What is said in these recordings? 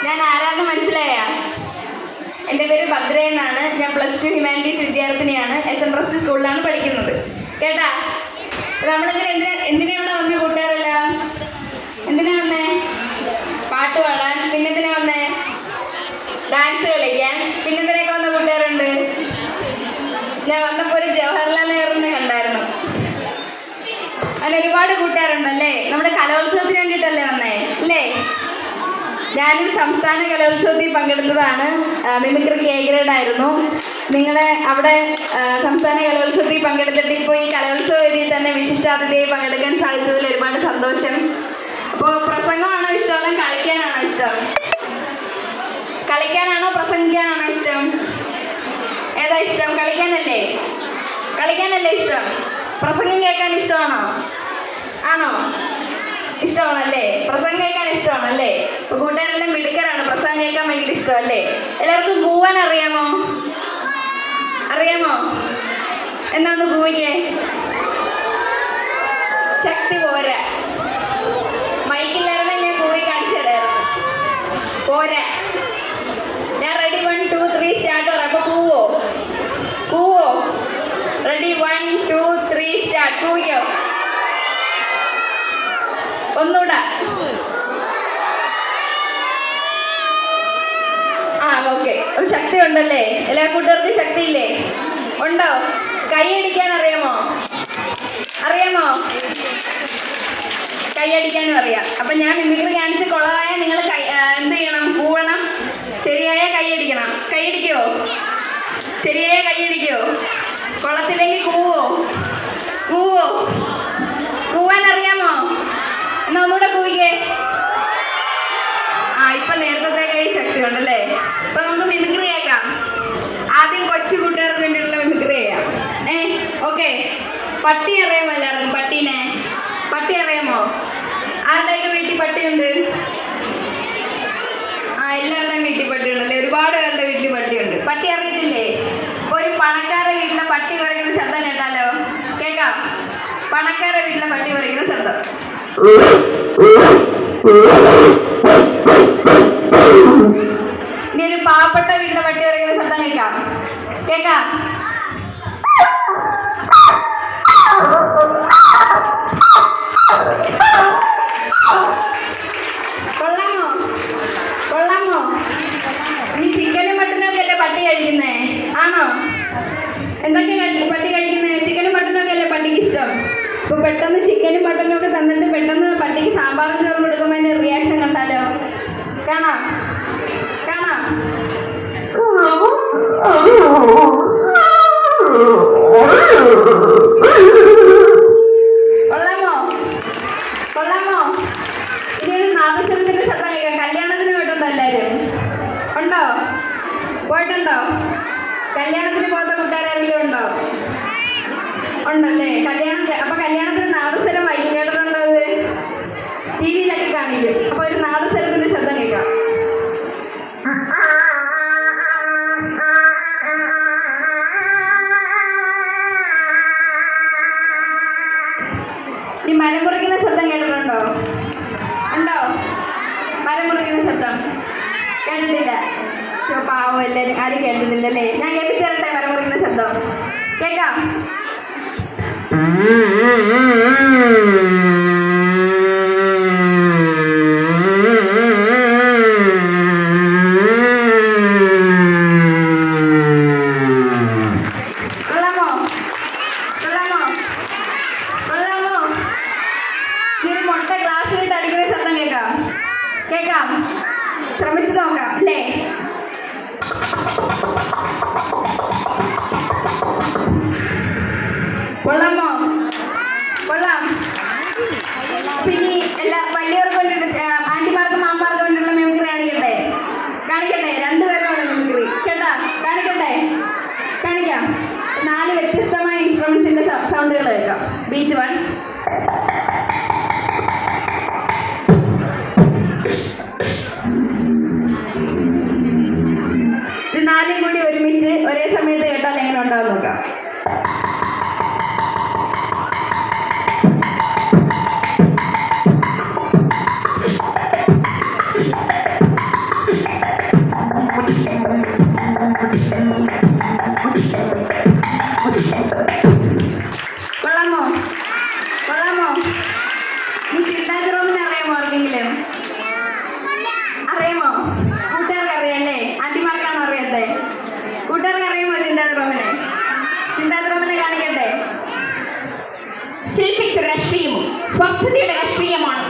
ഞാൻ ആരാന്ന് മനസ്സിലായ? എൻ്റെ പേര് ഭദ്ര എന്നാണ്. ഞാൻ +2 ഹ്യൂമാനിറ്റീസ് വിദ്യാർത്ഥിനിയാണ്. SN ട്രസ്റ്റ് സ്കൂളിലാണ് പഠിക്കുന്നത്. കേട്ടാ? നമ്മളിങ്ങനെ എന്തിനാ ഇവിടെ വന്നേ കൂട്ടുകാരെല്ലാം? എന്തിനാ വന്നേ? പാട്ട് പാടാൻ. പിന്നെന്തിനാ വന്നേ? ഡാൻസ് കളിക്കാൻ. പിന്നെന്തിനൊക്കെ വന്ന കൂട്ടുകാരുണ്ട്? ഞാൻ വന്നപ്പോൾ ഒരു ജവഹർലാൽ നെഹ്റുവിനെ കണ്ടായിരുന്നു. അങ്ങനെ ഒരുപാട് കൂട്ടുകാരുണ്ടല്ലേ. നമ്മുടെ കലോത്സവത്തിന് വേണ്ടിയിട്ടല്ലേ വന്നേ അല്ലേ? ഞാനും സംസ്ഥാന കലോത്സവത്തിൽ പങ്കെടുത്തതാണ്. മിമിക്രി A ഗ്രേഡ് ആയിരുന്നു. നിങ്ങളെ അവിടെ സംസ്ഥാന കലോത്സവത്തിൽ പങ്കെടുത്തിട്ട് ഇപ്പോൾ ഈ കലോത്സവ വേദിയിൽ തന്നെ വിശിഷ്ടാതിഥിയായി പങ്കെടുക്കാൻ സാധിച്ചതിൽ ഒരുപാട് സന്തോഷം. അപ്പോൾ പ്രസംഗമാണോ ഇഷ്ടം, അല്ല കളിക്കാനാണോ ഇഷ്ടം? കളിക്കാനാണോ പ്രസംഗിക്കാനാണോ ഇഷ്ടം? ഏതാ ഇഷ്ടം? കളിക്കാനല്ലേ? കളിക്കാനല്ലേ ഇഷ്ടം? പ്രസംഗം കേൾക്കാൻ ഇഷ്ടമാണോ? ആണോ? ഇഷ്ടമാണല്ലേ? പ്രസംഗം കേൾക്കാൻ ഇഷ്ടമാണല്ലേ? ഇപ്പോൾ കൂട്ടുകാരെല്ലാം മിടുക്കരാണ്. പ്രസംഗം കേൾക്കാൻ ഭയങ്കര ഇഷ്ടമല്ലേ? എല്ലാവർക്കും കൂവാൻ അറിയാമോ? അറിയാമോ? എന്നാ ഒന്ന് കൂവിക്കേ. ശക്തി പോരാ. മൈക്കില്ലാതെ ഞാൻ കൂവി കാണിച്ചതായിരുന്നു. പോരാ. ഞാൻ റെഡി 1 2 3 സ്റ്റാർട്ട് പറയാം. അപ്പോൾ കൂവോ? കൂവോ? Ready 1 2 3 start. കൂവിക്കോ. ഒന്നുകൂടെ. ഓക്കെ. അപ്പോൾ ശക്തി ഉണ്ടല്ലേ? എല്ലാ കൂട്ടുകാർക്കും ശക്തിയില്ലേ? ഉണ്ടോ? കൈയടിക്കാൻ അറിയാമോ? അറിയാമോ? കൈയടിക്കാനും അറിയാം. അപ്പം ഞാൻ മിമിക്രി കാണിച്ച് കൊളമായ നിങ്ങൾ എന്ത് ചെയ്യണം? കൂവണം. ശരിയായ കൈയടിക്കണം. കൈയടിക്കോ? ശരിയായ കൈയടിക്കോ? കൊള്ളത്തില്ലെങ്കിൽ കൂവോ? കൂവോ? കൂവാൻ അറിയാമോ? എന്നാ ഒന്നുകൂടെ കൂവിക്കേ. ഇപ്പം നേരത്തെ കൈ ശക്തി ഉണ്ടല്ലേ? ഇപ്പം നമുക്ക് മിമിക്രി കേൾക്കാം. ആദ്യം കൊച്ചു കൂട്ടുകാർക്ക് വേണ്ടിയിട്ടുള്ള മിമിക്രി ചെയ്യാം. ഓക്കെ. പട്ടി അറിയാമോ എല്ലാവർക്കും? പട്ടീനെ പട്ടി അറിയാമോ? ആരുടെയൊക്കെ വീട്ടിൽ പട്ടിയുണ്ട്? എല്ലാവരുടെയും വീട്ടിൽ പട്ടിയുണ്ടല്ലേ? ഒരുപാട് പേരുടെ വീട്ടിൽ പട്ടിയുണ്ട്. പട്ടി അറിയത്തില്ലേ? ഒരു പണക്കാരുടെ വീട്ടിലെ പട്ടി കുറയ്ക്കുന്ന ശബ്ദം കേട്ടാലോ? കേൾക്കാം. പണക്കാരുടെ വീട്ടിലെ പട്ടി കുറയ്ക്കുന്ന ശബ്ദം. ഇനി ഒരു പാവപ്പെട്ട വീട്ടിലെ പട്ടി കുറയ്ക്കുന്ന ശബ്ദം കേൾക്കാം. കേൾക്കാം. കൊള്ളാമോ? കൊള്ളാമോ? നീ ചിക്കനും മട്ടനും ഒക്കെ അല്ലേ പട്ടി കഴിക്കുന്നേ? ആണോ? എന്തൊക്കെയാണ് പട്ടി കഴിക്കുന്നത്? ചിക്കനും മട്ടനും ഒക്കെ അല്ലേ പട്ടിക്ക് ഇഷ്ടം? ഇപ്പോൾ പെട്ടെന്ന് ചിക്കനും മട്ടനും ഒക്കെ തന്നിട്ട് പെട്ടെന്ന് പട്ടിക്ക് സാമ്പാറും ചോറും കൊടുക്കുമ്പോൾ അതിൻ്റെ റിയാക്ഷൻ കണ്ടാലോ? കാണാം. കാണാം. കൊള്ളാമോ? കൊള്ളാമോ? ഇനി ഒരു നാദസ്വരത്തിൻ്റെ ശബ്ദം കേൾക്കാം. കല്യാണത്തിന് പോയിട്ടുണ്ടോ എല്ലാവരും? ഉണ്ടോ? പോയിട്ടുണ്ടോ? കല്യാണത്തിന് പോകാത്ത കൂട്ടുകാരെങ്കിലും ഉണ്ടോ? ഉണ്ടല്ലേ? അപ്പം കല്യാണത്തിന് നാദസ്വരം വായിക്കും. കേട്ടിട്ടുണ്ടോ? അത് TV-യിലൊക്കെ കാണിക്കും. അപ്പോൾ ഒരു നാദസ്വരത്തിൻ്റെ ശബ്ദം കേൾക്കാം. ഈ മരം മുറിക്കുന്ന ശബ്ദം കേട്ടിട്ടുണ്ടോ? ഉണ്ടോ? മരം മുറിക്കുന്ന ശബ്ദം കേട്ടിട്ടില്ല? പാവം എല്ലാവരും ആരും കേട്ടിട്ടില്ലല്ലേ? ഞാൻ കേൾപ്പിച്ചു തരട്ടെ മരം മുറിക്കുന്ന ശബ്ദം. കേൾക്കാം. കേൾക്കാം. ശ്രമിച്ചു നോക്കാം അല്ലേ? കൊള്ളാമോ? കൊള്ളാം. പിന്നെ വലിയവർക്ക് വേണ്ടിയിട്ട് ആൻറ്റിമാർക്കും മാമാർക്കും വേണ്ടിയിട്ടുള്ള മിമിക്രി കാണിക്കട്ടെ? കാണിക്കട്ടെ. 2 പേരാണ് മിമിക്രി. കേട്ടാ? കാണിക്കട്ടെ? കാണിക്കാം. 4 വ്യത്യസ്തമായ ഇൻസ്ട്രുമെന്റ്സിന്റെ സൗണ്ടുകൾ കേൾക്കാം. ബീറ്റ് 1. ഇത് 4 കൂടി ഒരുമിച്ച് ഒരേ സമയത്ത് കേട്ടാൽ എങ്ങനെ ഉണ്ടാവും നോക്കാം. സ്വാർത്ഥതയുടെ രാഷ്ട്രീയമാണ്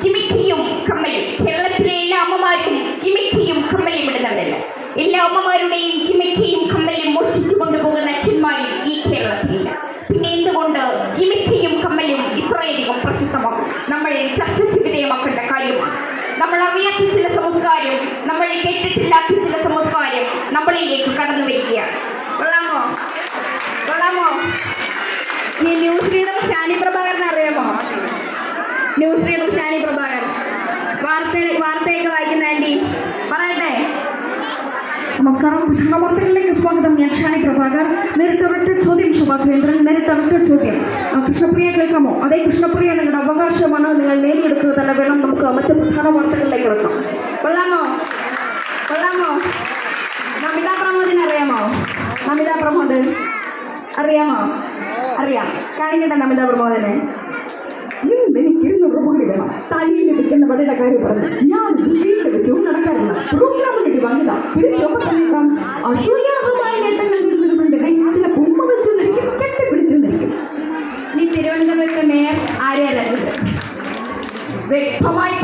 ജിമിക്കിയും കമ്മലും. കേരളത്തിലെ എല്ലാ അമ്മമാരും ജിമിക്കിയും കമ്മലും ഇടുന്നവരല്ല. എല്ലാ അമ്മമാരുടെയും ജിമിക്കിയും കമ്മലും മോഷ്ടിച്ചു കൊണ്ടുപോകുന്ന അച്ഛന്മാരും ഈ കേരളത്തിലില്ല. പിന്നെ എന്തുകൊണ്ട് ജിമിക്കിയും കമ്മലും ഇത്രയധികം പ്രശസ്തമാണ്? നമ്മൾ ചർച്ചയ്ക്ക് വിധേയമാക്കേണ്ട കാര്യമാണ്. നമ്മൾ അറിയാത്ത ചില സംസ്കാരം, നമ്മൾ കേട്ടിട്ടില്ലാത്ത ചില സംസ്കാരം നമ്മളിലേക്ക് കടന്നു വരികയാണ്. കൊള്ളാമോ? കൊള്ളാമോ? ഈ ന്യൂസ് റീഡർ ഷാനി പ്രഭാകരനെ അറിയാമോ? ന്യൂസ് റീഡർ ഷാനി പ്രഭാകരൻ വാർത്തയൊക്കെ വായിക്കുന്ന ആൻറ്റി പറയട്ടെ. നമസ്കാരം, പ്രധാന വാർത്തകളിലേക്ക് സ്വാഗതം. ഞാൻ ഷാനി പ്രഭാകർ. നേരിട്ടൊരൊറ്റ ചോദ്യം ശുഭാചന്ദ്രൻ, നേരിട്ടൊരൊറ്റ ചോദ്യം. കൃഷ്ണപ്രിയ കേൾക്കാമോ? അതേ കൃഷ്ണപ്രിയ നിങ്ങളുടെ അവകാശമാണ്, നിങ്ങൾ നേടിയെടുക്കുന്നത് തന്നെ വേണം. നമുക്ക് മറ്റ് പ്രധാന വാർത്തകളിലേക്ക് കിടക്കാം. കൊള്ളാമോ? കൊള്ളാമോ? നമിത പ്രമോദിനെ അറിയാമോ? നമിത പ്രമോദ് അറിയാമോ? അറിയാം. കാണിക്കട്ടെ നമിത പ്രമോദിനെ. എനിക്ക് 200 രൂപ കൂടി വേണം. തലയിൽ വെക്കുന്ന വടയുടെ കാര്യം പറഞ്ഞു. ഞാൻ വീട്ടിൽ വെച്ച് നടക്കാറില്ല. പ്രോഗ്രാം കിട്ടി വാങ്ങിയതാ. തിരിച്ചൊപ്പം അസൂയാർഹമായ നേട്ടങ്ങൾ നേടുന്നവരുടെ ചില ഉമ്മ വെച്ചു നിൽക്കും, കെട്ടിപ്പിടിച്ചു നിൽക്കും. ഈ തിരുവനന്തപുരത്തെ മേയർ ആരെയാണ്? വ്യക്തമായി